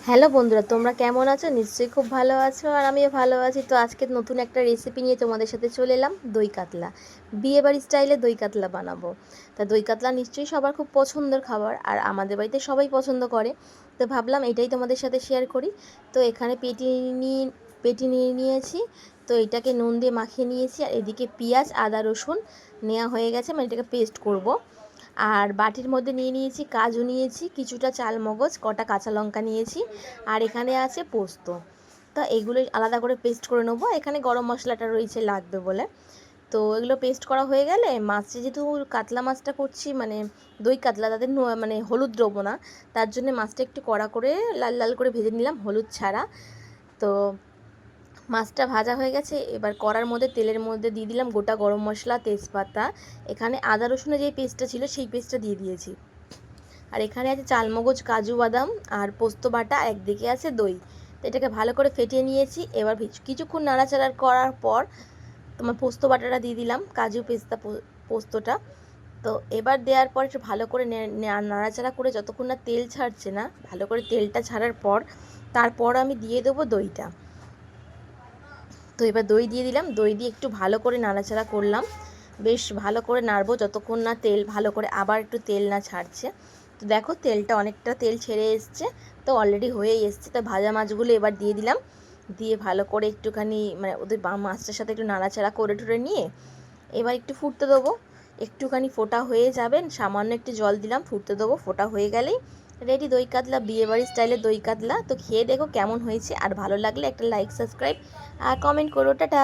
Hello বন্ধুরা, তোমরা কেমন আছো? নিশ্চয়ই খুব ভালো আছো, আর আমিও ভালো আছি। তো আজকে নতুন একটা রেসিপি নিয়ে তোমাদের সাথে চলে এলাম, দই কাতলা। বিয়েবাড়ি স্টাইলে দই কাতলা বানাবো। তা দই কাতলা নিশ্চয়ই সবার খুব পছন্দের খাবার, আর আমাদের বাড়িতে সবাই পছন্দ করে। তো ভাবলাম এটাই তোমাদের সাথে শেয়ার করি। তো এখানে পেটি নিয়ে নিয়েছি। তো এটাকে নুন দিয়ে মাখিয়ে নিয়েছি, আর এদিকে পেঁয়াজ আদা রসুন নেওয়া হয়ে গেছে, মানে এটাকে পেস্ট করব। আর বাটির মধ্যে নিয়ে নিয়েছি কাজু, নিয়েছি কিছুটা চালমগজ, কটা কাঁচা লঙ্কা নিয়েছি, আর এখানে আছে পোস্ত। তো এগুলো আলাদা করে পেস্ট করে নেবো। এখানে গরম মশলাটা রয়েছে, লাগবে বলে। তো এগুলো পেস্ট করা হয়ে গেলে মাছটা, যেহেতু কাতলা মাছটা করছি মানে দই কাতলা, তাদের মানে হলুদ দেবো না, তার জন্য মাছটা একটু কড়া করে লাল লাল করে ভেজে নিলাম, হলুদ ছাড়া। তো মাছটা ভাজা হয়ে গেছে, এবার কড়ার মধ্যে তেলের মধ্যে দিয়ে দিলাম গোটা গরম মশলা, তেজপাতা। এখানে আদা রসুনের যে পেস্টটা ছিল সেই পেস্টটা দিয়ে দিয়েছি। আর এখানে আছে চালমগজ, কাজু বাদাম আর পোস্ত বাটা, একদিকে আছে দই। তো এটাকে ভালো করে ফেটিয়ে নিয়েছি। এবার কিছুক্ষণ নাড়াচাড়া করার পর তোমার পোস্ত বাটাটা দিয়ে দিলাম, কাজু পেস্তা পোস্তটা। তো এবার দেওয়ার পর একটু ভালো করে নাড়াচাড়া করে যতক্ষণ না তেল ছাড়ছে না, ভালো করে তেলটা ছাড়ার পর তারপর আমি দিয়ে দেবো দইটা। তো এবার দই দিয়ে দিলাম, দই দিয়ে একটু ভালো করে নাড়াচাড়া করলাম। বেশ ভালো করে নাড়বো যতক্ষণ না তেল ভালো করে আবার একটু তেল না ছাড়ছে। তো দেখো তেলটা অনেকটা তেল ছেড়ে এসছে, তো অলরেডি হয়েই এসছে। তো ভাজা মাছগুলো এবার দিয়ে দিলাম, দিয়ে ভালো করে একটুখানি মানে ওদের মাছটার সাথে একটু নাড়াচাড়া করে টরে নিয়ে এবার একটু ফুটতে দেবো। একটুখানি ফোটা হয়ে যাবেন, সামান্য একটু জল দিলাম, ফুটতে দেবো। ফোটা হয়ে গেলেই রেডি দই কাতলা, বিয়েবাড়ি স্টাইলে দই কাতলা। তো খেয়ে দেখো কেমন হয়েছে, আর ভালো লাগলে একটা লাইক, সাবস্ক্রাইব আর কমেন্ট করো। টাটা।